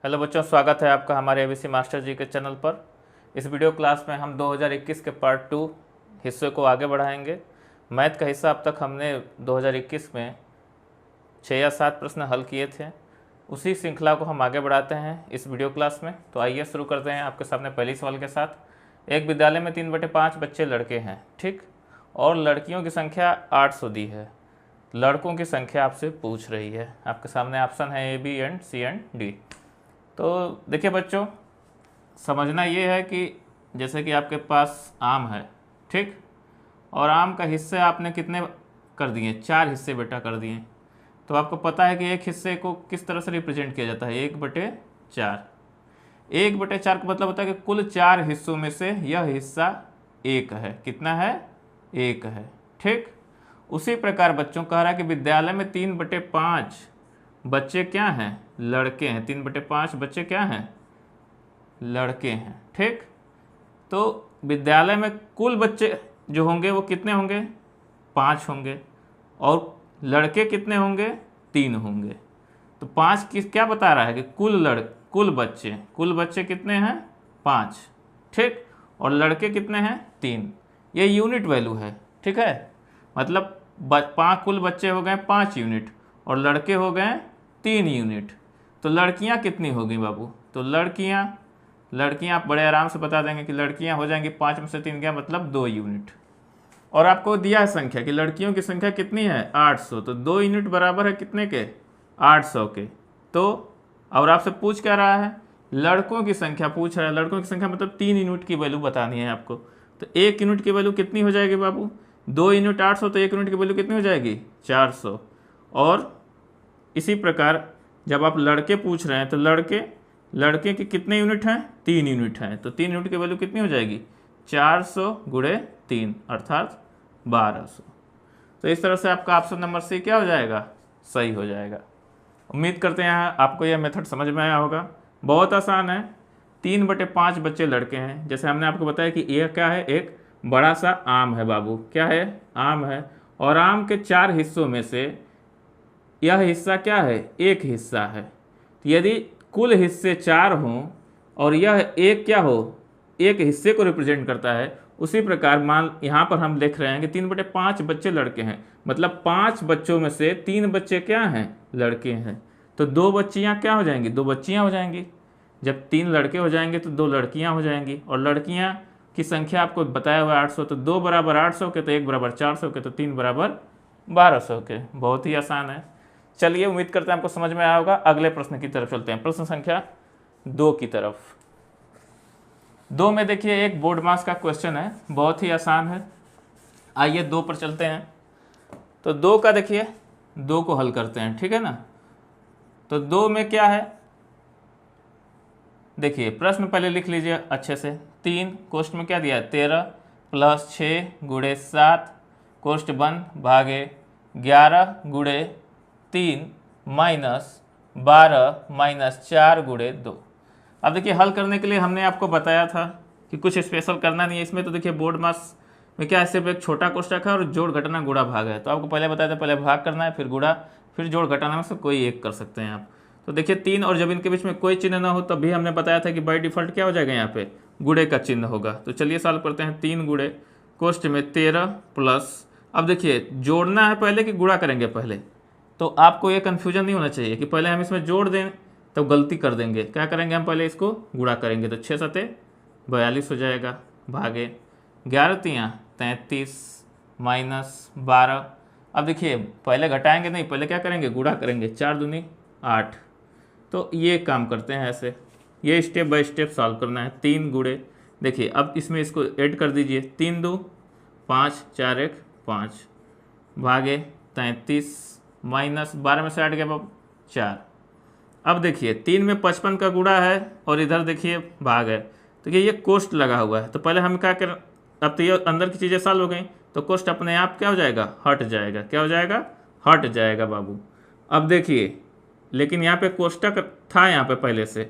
Hello बच्चों, स्वागत है आपका हमारे एबीसी मास्टर जी के चैनल पर। इस वीडियो क्लास में हम 2021 के पार्ट 2 हिस्से को आगे बढ़ाएंगे। मैथ का हिस्सा अब तक हमने 2021 में 6 या 7 प्रश्न हल किए थे। उसी श्रृंखला को हम आगे बढ़ाते हैं इस वीडियो क्लास में। तो आइए शुरू करते हैं आपके सामने पहली सवाल के साथ। एक विद्यालय में 3/5 बच्चे लड़के हैं, ठीक, और लड़कियों की संख्या 800 दी है। लड़कों की संख्या आपसे पूछ रही है। आपके सामने ऑप्शन है A, B and C and D. तो देखिए बच्चों, समझना ये है कि जैसे कि आपके पास आम है, ठीक, और आम का हिस्से आपने कितने कर दिए? 4 हिस्से बेटा कर दिए। तो आपको पता है कि एक हिस्से को किस तरह से रिप्रेजेंट किया जाता है? 1/4। 1/4 का मतलब होता है कि कुल 4 हिस्सों में से यह हिस्सा 1 है। कितना है? 1 है, ठीक। उसी प्रकार बच्चों कह रहा है कि विद्यालय में 3/5 बच्चे क्या हैं? लड़के हैं। 3/5 बच्चे क्या हैं? लड़के हैं, ठीक। तो विद्यालय में कुल बच्चे जो होंगे वो कितने होंगे? 5 होंगे। और लड़के कितने होंगे? 3 होंगे। तो 5 किस क्या बता रहा है कि कुल बच्चे कितने हैं? 5, ठीक। और लड़के कितने हैं? 3। ये यूनिट वैल्यू है, ठीक है। मतलब कुल बच्चे हो गए 5 यूनिट और लड़के हो गए 3 यूनिट। तो लड़कियां कितनी होगी बाबू? तो लड़कियां आप बड़े आराम से बता देंगे कि लड़कियां हो जाएंगी 5 में से 3 गया, मतलब 2 यूनिट। और आपको दिया है संख्या कि लड़कियों की संख्या कितनी है? 800। तो 2 यूनिट बराबर है कितने के? 800 के। तो और आपसे पूछ क्या रहा है? लड़कों की संख्या पूछ रहा है। लड़कों की संख्या मतलब 3 यूनिट की वैल्यू बतानी है आपको। तो 1 यूनिट की वैल्यू कितनी हो जाएगी बाबू? 2 यूनिट 800, तो 1 यूनिट की वैल्यू कितनी हो जाएगी? 400। और इसी प्रकार जब आप लड़के पूछ रहे हैं तो लड़के के कितने यूनिट हैं? 3 यूनिट हैं। तो 3 यूनिट की वैल्यू कितनी हो जाएगी? 400 × 3 अर्थात 1200। तो इस तरह से आपका ऑप्शन नंबर सी क्या हो जाएगा? सही हो जाएगा। उम्मीद करते हैं आपको यह मेथड समझ में आया होगा। बहुत आसान है। 3/5 बच्चे लड़के हैं। जैसे हमने आपको बताया कि यह क्या है? एक बड़ा सा आम है बाबू। क्या है? आम है। और आम के 4 हिस्सों में से यह हिस्सा क्या है? एक हिस्सा है। यदि कुल हिस्से 4 हों और यह एक क्या हो? एक हिस्से को रिप्रेजेंट करता है। उसी प्रकार मान यहाँ पर हम लिख रहे हैं कि 3/5 बच्चे लड़के हैं, मतलब 5 बच्चों में से 3 बच्चे क्या हैं? लड़के हैं। तो 2 बच्चियाँ क्या हो जाएंगी? 2 बच्चियाँ हो जाएंगी। जब 3 लड़के हो जाएंगे तो 2 लड़कियाँ हो जाएंगी। और लड़कियाँ की संख्या आपको बताया हुआ 800। तो 2 बराबर 800 के, तो 1 बराबर 400 के, तो 3 बराबर 1200 के। बहुत ही आसान है। चलिए, उम्मीद करते हैं आपको समझ में आया होगा। अगले प्रश्न की तरफ चलते हैं, प्रश्न संख्या 2 की तरफ। 2 में देखिए एक बोर्ड मास का क्वेश्चन है, बहुत ही आसान है। आइए 2 पर चलते हैं। तो 2 का देखिए, 2 को हल करते हैं, ठीक है ना। तो 2 में क्या है? देखिए प्रश्न पहले लिख लीजिए अच्छे से। 3 कोष्ठ में क्या दिया है? 13 + 6 × 7 कोष्ठ बंद भागे 11 × 3 - 12 - 4 × 2। अब देखिए हल करने के लिए हमने आपको बताया था कि कुछ स्पेशल करना नहीं है इसमें। तो देखिए बोर्ड मास में क्या है? सिर्फ एक छोटा कोष्ठक है और जोड़ घटाना गुणा भाग है। तो आपको पहले बताया था, पहले भाग करना है, फिर गुणा, फिर जोड़ घटाना में से कोई एक कर सकते हैं आप। तो देखिए 3, और जब इनके बीच में कोई चिन्ह ना हो तब भी हमने बताया था कि बाई डिफ़ॉल्ट क्या हो जाएगा? यहाँ पे गुणे का चिन्ह होगा। तो चलिए सॉल्व करते हैं। 3 × कोष्ठ में 13 प्लस, अब देखिए जोड़ना है पहले कि गुणा करेंगे पहले? तो आपको ये कन्फ्यूजन नहीं होना चाहिए कि पहले हम इसमें जोड़ दें तो गलती कर देंगे। क्या करेंगे? हम पहले इसको गुणा करेंगे। तो 6 × 7 = 42 हो जाएगा, भागे 11 × 3 = 33 - 12। अब देखिए पहले घटाएंगे नहीं, पहले क्या करेंगे? गुणा करेंगे। 4 दूनी 8। तो ये काम करते हैं ऐसे, ये स्टेप बाय स्टेप सॉल्व करना है। 3 × देखिए अब इसमें इसको ऐड कर दीजिए। 3 × 2 = 5, 4 × 1 = 5, भागे 33 - 12 में से 8 गया 4। अब देखिए 3 में 55 का गुणा है और इधर देखिए भाग है। तो ये कोष्ठ लगा हुआ है। तो पहले हम क्या कर, अब तो ये अंदर की चीज़ें सॉल्व हो गई, तो कोष्ठ अपने आप क्या हो जाएगा? हट जाएगा। क्या हो जाएगा? हट जाएगा बाबू। अब देखिए, लेकिन यहाँ पे कोष्ठक था, यहाँ पे पहले से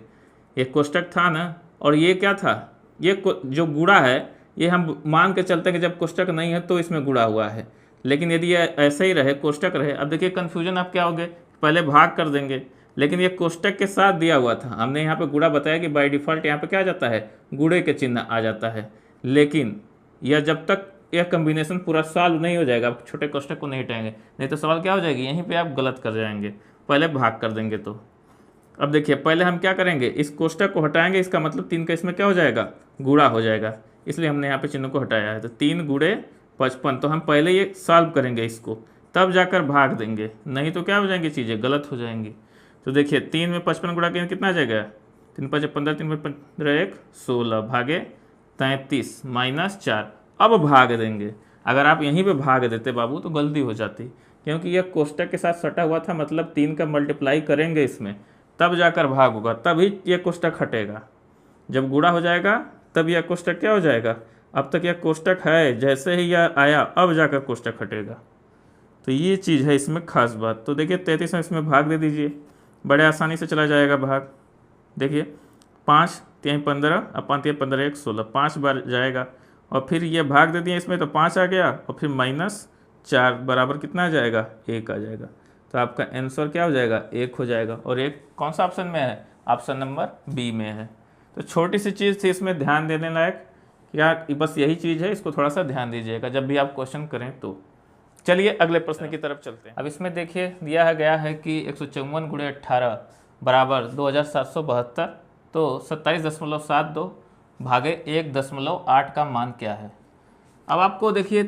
ये कोष्ठक था ना, और ये क्या था? ये जो गुणा है ये हम मान के चलते हैं कि जब कोष्ठक नहीं है तो इसमें गुणा हुआ है। लेकिन यदि ये ऐसे ही रहे, कोष्ठक रहे, अब देखिए कन्फ्यूजन आप क्या हो गए? पहले भाग कर देंगे लेकिन ये कोष्टक के साथ दिया हुआ था। हमने यहाँ पे गुणा बताया कि बाय डिफ़ॉल्ट यहाँ पे क्या आ जाता है, गुणे के चिन्ह आ जाता है। लेकिन यह जब तक यह कम्बिनेशन पूरा सॉल्व नहीं हो जाएगा, आप छोटे कोष्टक को नहीं हटाएंगे, नहीं तो सवाल क्या हो जाएगी, यहीं पे आप गलत कर जाएंगे, पहले भाग कर देंगे। तो अब देखिए पहले हम क्या करेंगे, इस कोष्टक को हटाएंगे, इसका मतलब 3 का इसमें क्या हो जाएगा, गुणा हो जाएगा, इसलिए हमने यहाँ पे चिन्ह को हटाया है। तो 3 गुणे 55, तो हम पहले ये सॉल्व करेंगे इसको, तब जाकर भाग देंगे, नहीं तो क्या हो जाएंगी, चीज़ें गलत हो जाएंगी। तो देखिए 3 में 55 गुणा कितना आ जाएगा, 3 5 15, 3 में 15 1 16, भागे 33 -4। अब भाग देंगे। अगर आप यहीं पे भाग देते बाबू तो गलती हो जाती, क्योंकि यह कोष्टक के साथ सटा हुआ था, मतलब 3 का मल्टीप्लाई करेंगे इसमें, तब जाकर भाग होगा, तभी यह कोष्टक हटेगा। जब गुणा हो जाएगा तब यह कोष्टक क्या हो जाएगा। अब तक यह कोष्टक है, जैसे ही यह आया अब जाकर कोष्टक हटेगा। तो ये चीज़ है इसमें खास बात। तो देखिए 33 में इसमें भाग दे दीजिए, बड़े आसानी से चला जाएगा भाग। देखिए 5 3 15, अब 5 3 15 1 16, 5 बार जाएगा, और फिर ये भाग दे दिए इसमें, तो 5 आ गया, और फिर -4 बराबर कितना आ जाएगा, 1 आ जाएगा। तो आपका आंसर क्या हो जाएगा, 1 हो जाएगा। और 1 कौन सा ऑप्शन में है, ऑप्शन नंबर बी में है। तो छोटी सी चीज़ थी इसमें ध्यान देने लायक, क्या बस यही चीज़ है, इसको थोड़ा सा ध्यान दीजिएगा जब भी आप क्वेश्चन करें तो। चलिए अगले प्रश्न की तरफ चलते हैं। अब इसमें देखिए दिया गया है कि 154 गुणे 18 बराबर 2772, तो 27.72 भागे 1.8 का मान क्या है। अब आपको देखिए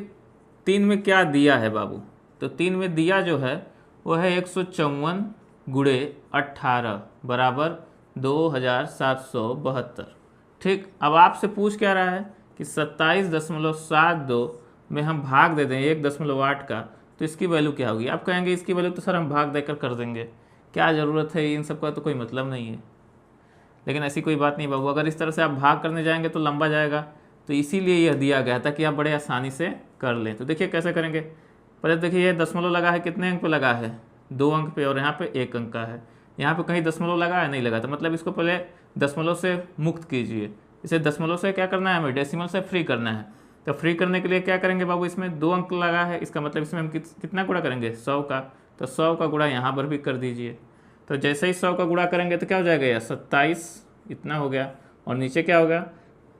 3 में क्या दिया है बाबू, तो 3 में दिया जो है वो है 154 गुणे 18 बराबर 2772। ठीक, अब आपसे पूछ क्या रहा है कि 27.72 में हम भाग दे दें 1.8 का, तो इसकी वैल्यू क्या होगी। आप कहेंगे इसकी वैल्यू तो सर हम भाग देकर कर देंगे, क्या ज़रूरत है, इन सब का तो कोई मतलब नहीं है। लेकिन ऐसी कोई बात नहीं बाबू, अगर इस तरह से आप भाग करने जाएंगे तो लंबा जाएगा, तो इसीलिए यह दिया गया था कि आप बड़े आसानी से कर लें। तो देखिए कैसे करेंगे, पहले देखिए ये दशमलव लगा है, कितने अंक पे लगा है, 2 अंक पे, और यहाँ पे 1 अंक का है। यहाँ पे कहीं दशमलव लगा है, नहीं लगा, तो मतलब इसको पहले दशमलव से मुक्त कीजिए। इसे दशमलव से क्या करना है, हमें डेसिमल से फ्री करना है। तो फ्री करने के लिए क्या करेंगे बाबू, इसमें 2 अंक लगा है, इसका मतलब इसमें हम कितना गुणा करेंगे, 100 का, तो 100 का गुणा यहाँ पर भी कर दीजिए। तो जैसे ही 100 का गुणा करेंगे तो क्या हो जाएगा, यह 27 इतना हो गया, और नीचे क्या होगा।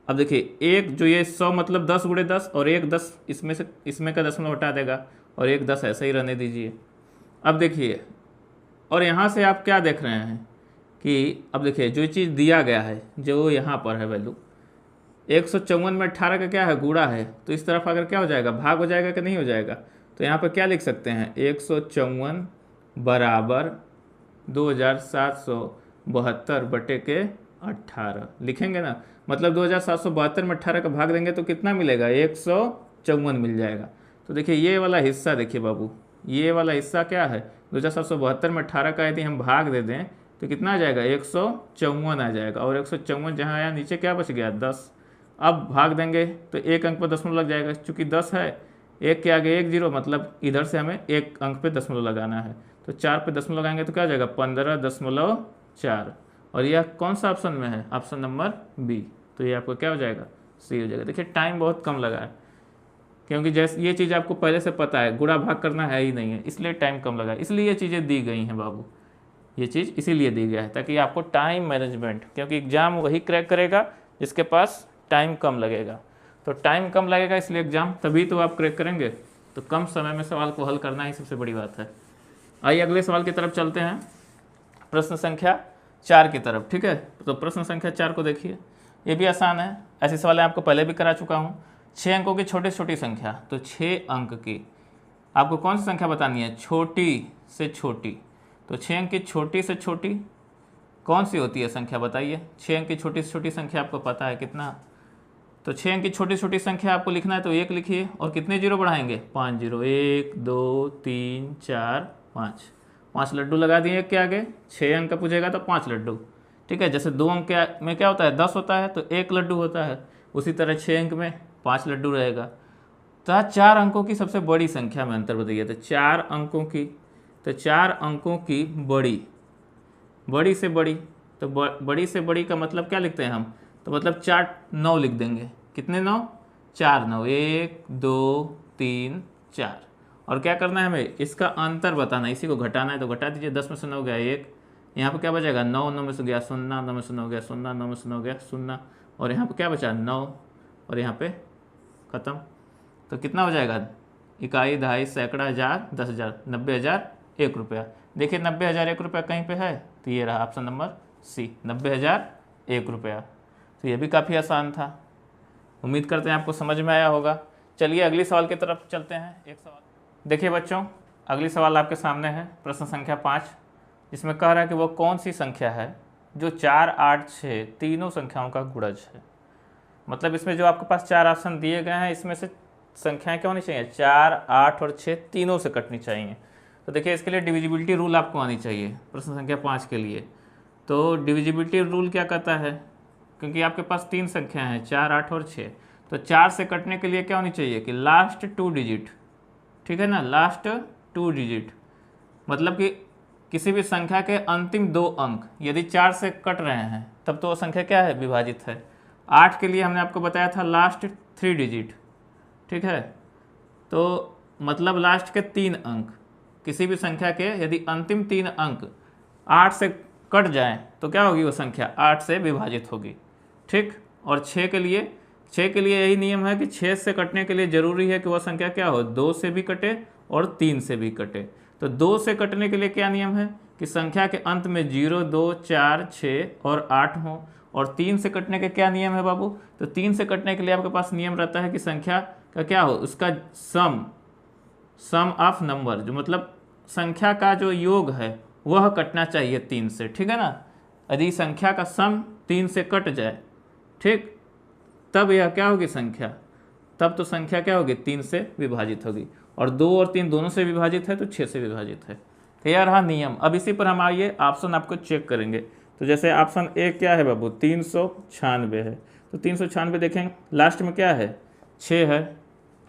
अब देखिए एक जो ये 100 मतलब 10 गुणे 10, और 1 10 इसमें से, इसमें का दशमलव हटा देगा, और 1 10 ऐसे ही रहने दीजिए। अब देखिए, और यहाँ से आप क्या देख रहे हैं कि अब देखिए जो चीज़ दिया गया है, जो यहाँ पर है वैल्यू 154 में 18 का क्या है, गुणा है, तो इस तरफ अगर क्या हो जाएगा, भाग हो जाएगा कि नहीं हो जाएगा। तो यहाँ पर क्या लिख सकते हैं, 154 बराबर 2772 बटे के 18 लिखेंगे ना, मतलब 2772 में 18 का भाग देंगे तो कितना मिलेगा, 154 मिल जाएगा। तो देखिए ये वाला हिस्सा देखिए बाबू, ये वाला हिस्सा क्या है, 2772 में 18 का यदि हम भाग दे दें तो कितना आ जाएगा, 154 आ जाएगा, और 154 जहाँ आया नीचे क्या बच गया, 10। अब भाग देंगे तो 1 अंक पर दशमलव लग जाएगा, चूँकि 10 है, 1 के आगे 1 0, मतलब इधर से हमें 1 अंक पे दशमलव लगाना है, तो 4 पे दशमलव लगाएंगे तो क्या हो जाएगा, 15.4। और यह कौन सा ऑप्शन में है, ऑप्शन नंबर बी। तो ये आपको क्या हो जाएगा, सी हो जाएगा। देखिए टाइम बहुत कम लगा है, क्योंकि जैसे ये चीज़ आपको पहले से पता है, गुणा भाग करना है ही नहीं है, इसलिए टाइम कम लगा है, इसलिए ये चीज़ें दी गई हैं बाबू। ये चीज़ इसीलिए दी गया है ताकि आपको टाइम मैनेजमेंट, क्योंकि एग्जाम वही क्रैक करेगा जिसके पास टाइम कम लगेगा। तो टाइम कम लगेगा इसलिए एग्जाम, तभी तो आप क्रैक करेंगे। तो कम समय में सवाल को हल करना ही सबसे बड़ी बात है। आइए अगले सवाल की तरफ चलते हैं, प्रश्न संख्या 4 की तरफ। ठीक है, तो प्रश्न संख्या 4 को देखिए, ये भी आसान है, ऐसे सवाल आपको पहले भी करा चुका हूँ। 6 अंकों की छोटी छोटी संख्या, तो 6 अंक की आपको कौन सी संख्या बतानी है, छोटी से छोटी। तो 6 अंक की छोटी से छोटी कौन सी होती है संख्या, बताइए। 6 अंक की छोटी से छोटी संख्या आपको पता है कितना, तो 6 अंक की छोटी छोटी संख्या आपको लिखना है तो 1 लिखिए, और कितने जीरो बढ़ाएंगे, 5 जीरो, 1 2 3 4 5, 5 लड्डू लगा दिए एक के आगे। 6 अंक का पूछेगा तो 5 लड्डू। ठीक है, जैसे 2 अंक में क्या होता है, 10 होता है तो 1 लड्डू होता है, उसी तरह 6 अंक में 5 लड्डू रहेगा। तो 4 अंकों की सबसे बड़ी संख्या में अंतर बताइए। तो 4 अंकों की, तो 4 अंकों की बड़ी, बड़ी से बड़ी, तो बड़ी से बड़ी का मतलब क्या लिखते हैं हम, तो मतलब 4 9 लिख देंगे। कितने 9, 4 9, 1 2 3 4। और क्या करना है हमें, इसका अंतर बताना है, इसी को घटाना है, तो घटा दीजिए। 10 में से 9 गया 1, यहाँ पे क्या बचेगा 9, 9 में से गया 0, 9 में से 9 गया 0, 9 में से 9 गया 0, और यहाँ पे क्या बचा 9, और यहाँ पे ख़त्म। तो कितना हो जाएगा, इकाई, दहाई, सैकड़ा, हज़ार, 10,000, 90,000 1 रुपया। देखिए 90,000 1 रुपया कहीं पे है, तो ये रहा ऑप्शन नंबर सी, 90,000 1 रुपया। तो ये भी काफ़ी आसान था। उम्मीद करते हैं आपको समझ में आया होगा। चलिए अगली सवाल की तरफ चलते हैं। एक सवाल देखिए बच्चों, अगली सवाल आपके सामने है, प्रश्न संख्या 5, जिसमें कह रहा है कि वो कौन सी संख्या है जो 4, 8, 6 तीनों संख्याओं का गुणज है। मतलब इसमें जो आपके पास 4 ऑप्शन दिए गए हैं, इसमें से संख्याएं क्या होनी चाहिए, 4, 8 और 6 तीनों से कटनी चाहिए। तो देखिए इसके लिए डिविजिबिलिटी रूल आपको आनी चाहिए प्रश्न संख्या 5 के लिए। तो डिविजिबिलिटी रूल क्या कहता है, क्योंकि आपके पास 3 संख्या हैं 4, 8 और 6, तो 4 से कटने के लिए क्या होनी चाहिए कि लास्ट 2 डिजिट, ठीक है ना, लास्ट 2 डिजिट, मतलब कि किसी भी संख्या के अंतिम 2 अंक यदि 4 से कट रहे हैं तब तो वो संख्या क्या है, विभाजित है। 8 के लिए हमने आपको बताया था लास्ट 3 डिजिट, ठीक है, तो मतलब लास्ट के 3 अंक, किसी भी संख्या के यदि अंतिम 3 अंक 8 से कट जाएं तो क्या होगी, वो संख्या 8 से विभाजित होगी, ठीक। और 6 के लिए यही नियम है कि 6 से कटने के लिए ज़रूरी है कि वह संख्या क्या हो, 2 से भी कटे और 3 से भी कटे। तो 2 से कटने के लिए क्या नियम है कि संख्या के अंत में 0, 2, 4, 6 और 8 हो। और 3 से कटने के क्या नियम है बाबू, तो 3 से कटने के लिए आपके पास नियम रहता है कि संख्या का क्या हो, उसका सम ऑफ नंबर, जो मतलब संख्या का जो योग है वह कटना चाहिए 3 से, ठीक है ना। यदि संख्या का सम 3 से कट जाए, ठीक, तब यह क्या होगी संख्या, तब तो संख्या क्या होगी, 3 से विभाजित होगी। और 2 और 3 दोनों से विभाजित है तो 6 से विभाजित है। तो यह रहा नियम। अब इसी पर हम आइए ऑप्शन आपको चेक करेंगे। तो जैसे ऑप्शन ए क्या है बाबू, 396 है, तो 396 देखेंगे लास्ट में क्या है, 6 है।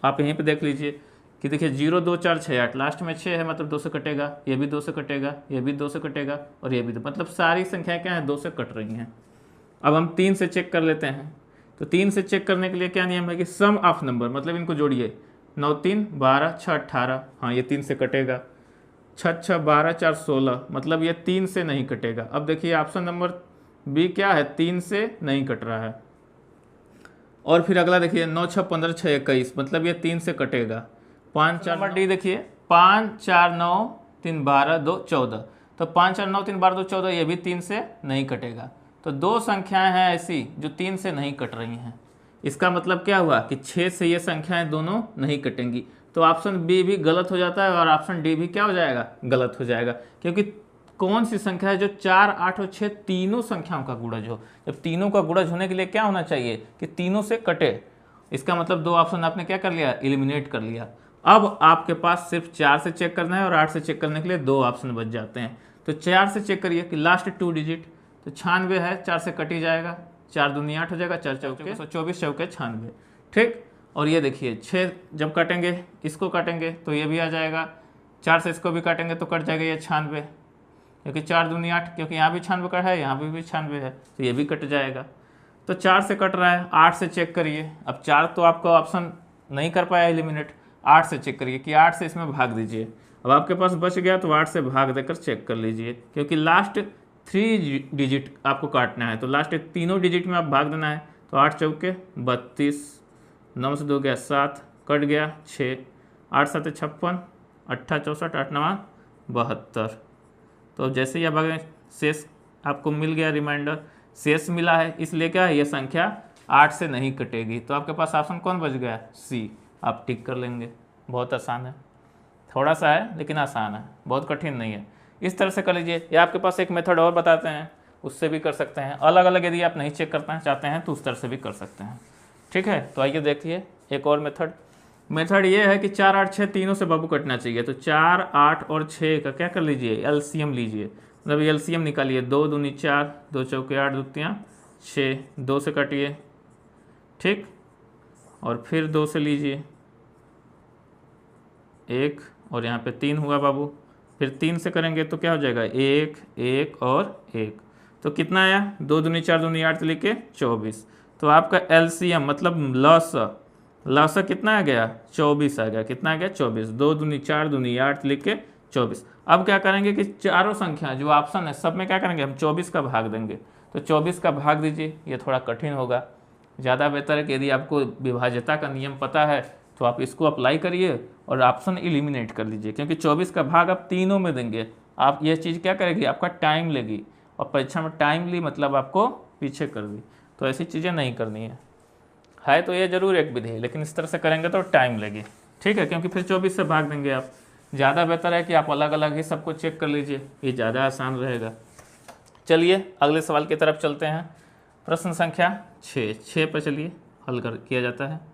आप यहीं पे देख लीजिए कि देखिए 0, 2, 4, 6, 8 लास्ट में 6 है, मतलब 2 से कटेगा, ये भी 2 से कटेगा, ये भी 2 से कटेगा, और ये भी 2, मतलब सारी संख्याएं क्या है, 2 से कट रही हैं। अब हम 3 से चेक कर लेते हैं। तो 3 से चेक करने के लिए क्या नियम है कि सम ऑफ नंबर, मतलब इनको जोड़िए, 9, 3, 12, 6, 18, हाँ ये 3 से कटेगा, 6, 6, 12, 4, 16, मतलब ये 3 से नहीं कटेगा। अब देखिए ऑप्शन नंबर बी क्या है, 3 से नहीं कट रहा है। और फिर अगला देखिए 9, 6, 15, 6, 21, मतलब ये 3 से कटेगा। 5, 4 नंबर डी देखिए, 5, 4, 9, 3, 12, 2, 14, तो 5, 4, 9, 3, 12, 2, 14, ये भी 3 से नहीं कटेगा। तो 2 संख्याएं हैं ऐसी जो 3 से नहीं कट रही हैं। इसका मतलब क्या हुआ कि 6 से ये संख्याएं दोनों नहीं कटेंगी। तो ऑप्शन बी भी गलत हो जाता है और ऑप्शन डी भी क्या हो जाएगा, गलत हो जाएगा। क्योंकि कौन सी संख्या है जो 4, 8 और 6 तीनों संख्याओं का गुणज हो। जब तीनों का गुणज होने के लिए क्या होना चाहिए कि तीनों से कटे। इसका मतलब 2 ऑप्शन आपने क्या कर लिया, एलिमिनेट कर लिया। अब आपके पास सिर्फ 4 से चेक करना है और 8 से चेक करने के लिए 2 ऑप्शन बच जाते हैं। तो 4 से चेक करिए कि लास्ट 2 डिजिट, तो 96 है, 4 से कट ही जाएगा, 4 दूनी 8 हो जाएगा, 4 चौके 24, चौके 96, ठीक। और ये देखिए 6 जब काटेंगे, इसको काटेंगे तो ये भी आ जाएगा, 4 से इसको भी काटेंगे तो कट जाएगा ये 96, क्योंकि 4 दूनी 8, क्योंकि यहाँ भी 96 का है, यहाँ भी 96 है, तो ये भी कट जाएगा। तो 4 से कट रहा है, 8 से चेक करिए। अब 4 तो आपका ऑप्शन नहीं कर पाया एलिमिनेट, 8 से चेक करिए कि 8 से इसमें भाग दीजिए। अब आपके पास बच गया तो 8 से भाग देकर चेक कर लीजिए, क्योंकि लास्ट 3 डिजिट आपको काटना है, तो लास्ट तीनों डिजिट में आप भाग देना है। तो 8 चौके 32, 9 से 2 गया 7, कट गया 6, 8 7 56, 8 64, 8 9 72। तो जैसे ही आप भागें शेष आपको मिल गया, रिमाइंडर शेष मिला है, इसलिए क्या है ये संख्या 8 से नहीं कटेगी। तो आपके पास ऑप्शन कौन बच गया, सी, आप टिक कर लेंगे। बहुत आसान है, थोड़ा सा है लेकिन आसान है, बहुत कठिन नहीं है। इस तरह से कर लीजिए, या आपके पास एक मेथड और बताते हैं, उससे भी कर सकते हैं। अलग अलग यदि आप नहीं चेक करना चाहते हैं तो उस तरह से भी कर सकते हैं, ठीक है। तो आइए देखिए एक और मेथड ये है कि 4, 8, 6 तीनों से बाबू कटना चाहिए। तो 4, 8 और 6 का क्या कर लीजिए, एलसीएम लीजिए, मतलब एलसीएम निकालिए। 2 दूनी 4, 2 चौके 8, 2 तियां 6, 2 से काटिए, ठीक, और फिर 2 से लीजिए 1, और यहाँ पे 3 हुआ बाबू। फिर 3 से करेंगे तो क्या हो जाएगा, 1, 1 और 1, तो कितना आया, 2 दूनी 4 दूनी 8 लिख के 24। तो आपका एलसीएम मतलब लसा कितना आ गया, 24 आ गया। कितना आ गया, 24। 2 दूनी 4 दूनी 8 लिख के 24। अब क्या करेंगे कि चारों संख्या जो ऑप्शन है सब में क्या करेंगे हम 24 का भाग देंगे। तो 24 का भाग दीजिए, ये थोड़ा कठिन होगा। ज़्यादा बेहतर है कि यदि आपको विभाज्यता का नियम पता है तो आप इसको अप्लाई करिए और ऑप्शन एलिमिनेट कर लीजिए, क्योंकि 24 का भाग आप तीनों में देंगे। आप ये चीज़ क्या करेगी, आपका टाइम लेगी, और परीक्षा में टाइम ली मतलब आपको पीछे कर दी। तो ऐसी चीज़ें नहीं करनी है तो ये जरूर एक विधि है, लेकिन इस तरह से करेंगे तो टाइम लेगी, ठीक है, क्योंकि फिर 24 से भाग देंगे आप। ज़्यादा बेहतर है कि आप अलग अलग ही सबको चेक कर लीजिए, ये ज़्यादा आसान रहेगा। चलिए अगले सवाल की तरफ चलते हैं। प्रश्न संख्या 6 पर चलिए हल किया जाता है।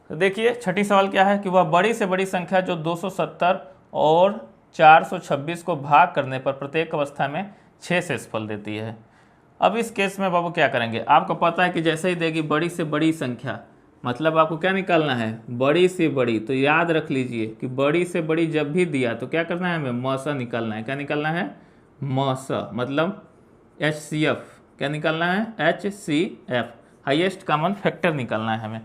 तो देखिए छठी सवाल क्या है कि वह बड़ी से बड़ी संख्या जो 270 और 426 को भाग करने पर प्रत्येक अवस्था में 6 शेषफल देती है। अब इस केस में बाबू क्या करेंगे, आपको पता है कि जैसे ही देगी बड़ी से बड़ी संख्या, मतलब आपको क्या निकालना है, बड़ी से बड़ी। तो याद रख लीजिए कि बड़ी से बड़ी जब भी दिया तो क्या करना है, हमें मौसा निकालना है। क्या निकालना है, मौसा, मतलब HCF। क्या निकालना है, HCF, हाईएस्ट कॉमन फैक्टर निकालना है हमें।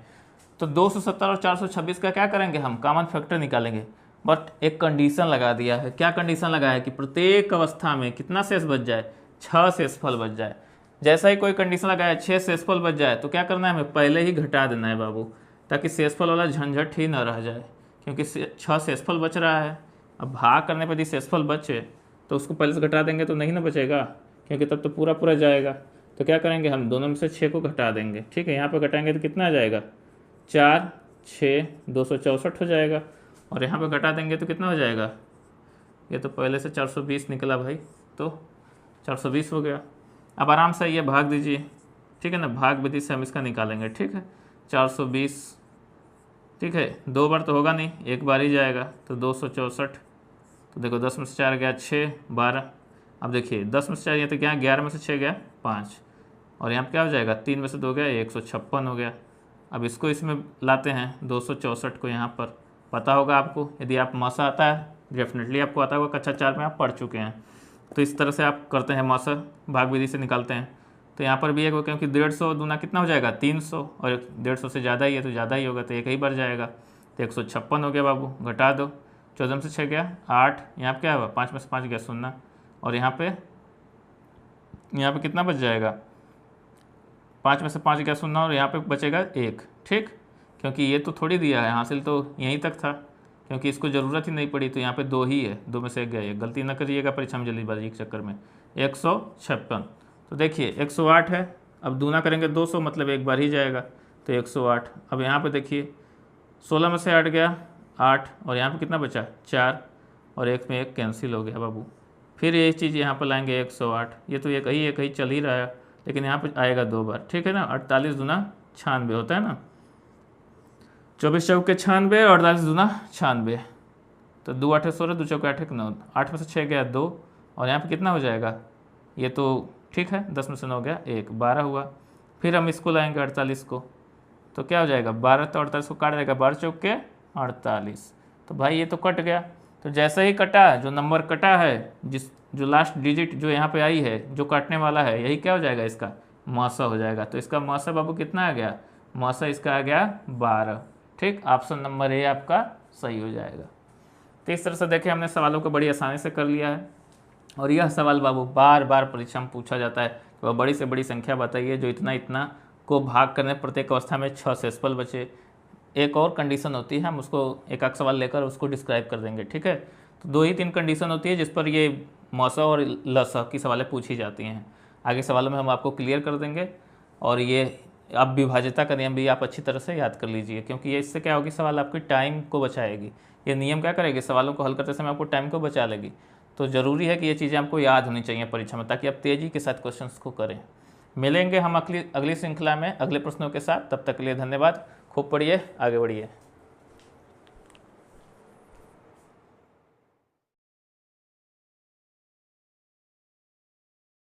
तो 270 और 426 का क्या करेंगे, हम कॉमन फैक्टर निकालेंगे। बट एक कंडीशन लगा दिया है। क्या कंडीशन लगा है कि प्रत्येक अवस्था में कितना शेष बच जाए, 6 शेषफल बच जाए। जैसा ही कोई कंडीशन लगाया 6 शेषफल बच जाए तो क्या करना है, हमें पहले ही घटा देना है बाबू, ताकि शेषफल वाला झंझट ही न रह जाए, क्योंकि 6 शेषफल बच रहा है। अब भाग करने पर यदि शेषफल बचे तो उसको पहले से घटा देंगे तो नहीं ना बचेगा, क्योंकि तब तो पूरा पूरा जाएगा। तो क्या करेंगे, हम दोनों में से 6 को घटा देंगे, ठीक है। यहाँ पर घटाएंगे तो कितना आ जाएगा, 4 6 264 हो जाएगा, और यहाँ पर घटा देंगे तो कितना हो जाएगा, ये तो पहले से 420 निकला भाई, तो 420 हो गया। अब आराम से ये भाग दीजिए, ठीक है ना, भाग विधि से हम इसका निकालेंगे, ठीक है। 420, ठीक है, 2 बार तो होगा नहीं, एक बार ही जाएगा, तो 264। तो देखो 10 में से 4 गया 6 12। अब देखिए 10 में से 4 ये तो क्या, 11 में से 6 गया 5, और यहाँ पर क्या हो जाएगा, 3 में से 2 गया 156 हो गया। अब इसको इसमें लाते हैं 264 को, यहाँ पर पता होगा आपको, यदि आप मौसा आता है डेफिनेटली आपको आता होगा, कक्षा 4 में आप पढ़ चुके हैं। तो इस तरह से आप करते हैं, मौसा भाग विधि से निकालते हैं। तो यहाँ पर भी एक, क्योंकि 150 दूना कितना हो जाएगा 300, और 150 से ज़्यादा ही है तो ज़्यादा ही होगा, तो एक ही बार जाएगा, तो 156 हो गया बाबू। घटा दो, 14 में से 6 गया 8, यहाँ पर क्या हुआ, 5 में से 5 गया 0, और यहाँ पे कितना बच जाएगा, 5 में से 5 गया 0, और यहाँ पे बचेगा 1, ठीक, क्योंकि ये तो थोड़ी दिया है, हासिल तो यहीं तक था, क्योंकि इसको ज़रूरत ही नहीं पड़ी, तो यहाँ पे 2 ही है, 2 में से 1 गया, ये गलती ना करिएगा परीक्षा में जल्दीबाजी के चक्कर में। 156, तो देखिए 108 है, अब दूना करेंगे 200, मतलब एक बार ही जाएगा, तो 108। अब यहाँ पे देखिए 16 में से 8 गया 8, और यहाँ पे कितना बचा 4, और 1 में 1 कैंसिल हो गया बाबू। फिर ये चीज़ यहाँ पर लाएंगे 108, ये तो एक ही चल ही रहा है, लेकिन यहाँ पे आएगा 2 बार, ठीक है ना। 48 दूना 96 होता है ना, 24 चौके 96 और 48 दूना 96, तो 2 8 16, 2 चौके 8 9, 8 में से 6 गया 2, और यहाँ पे कितना हो जाएगा, ये तो ठीक है, 10 में से 9 गया 1, 12 हुआ। फिर हम इसको लाएंगे 48 को, तो क्या हो जाएगा 12, तो 48 को काट देगा, 12 चौके 48, तो भाई ये तो कट गया। तो जैसे ही कटा, जो नंबर कटा है, जो लास्ट डिजिट जो यहाँ पे आई है, जो काटने वाला है, यही क्या हो जाएगा, इसका मौसा हो जाएगा। तो इसका मौसा बाबू कितना आ गया, मौसा इसका आ गया 12, ठीक। ऑप्शन नंबर ए आपका सही हो जाएगा। तो इस तरह से देखिए हमने सवालों को बड़ी आसानी से कर लिया है, और यह सवाल बाबू बार बार परीक्षा में पूछा जाता है कि वह बड़ी से बड़ी संख्या बताइए जो इतना इतना को भाग करने प्रत्येक अवस्था में 6 शेषफल बचे। एक और कंडीशन होती है, हम उसको एक आध सवाल लेकर उसको डिस्क्राइब कर देंगे, ठीक है। तो 2 ही 3 कंडीशन होती है जिस पर ये मौसा और लसा की सवालें पूछी जाती हैं। आगे सवालों में हम आपको क्लियर कर देंगे, और ये अब विभाज्यता का नियम भी आप अच्छी तरह से याद कर लीजिए, क्योंकि ये इससे क्या होगी, सवाल आपकी टाइम को बचाएगी। ये नियम क्या करेगी, सवालों को हल करते समय आपको टाइम को बचा लेगी। तो ज़रूरी है कि ये चीज़ें आपको याद होनी चाहिए परीक्षा में, ताकि आप तेज़ी के साथ क्वेश्चंस को करें। मिलेंगे हम अगली श्रृंखला में अगले प्रश्नों के साथ, तब तक के लिए धन्यवाद। खूब पढ़िए, आगे बढ़िए।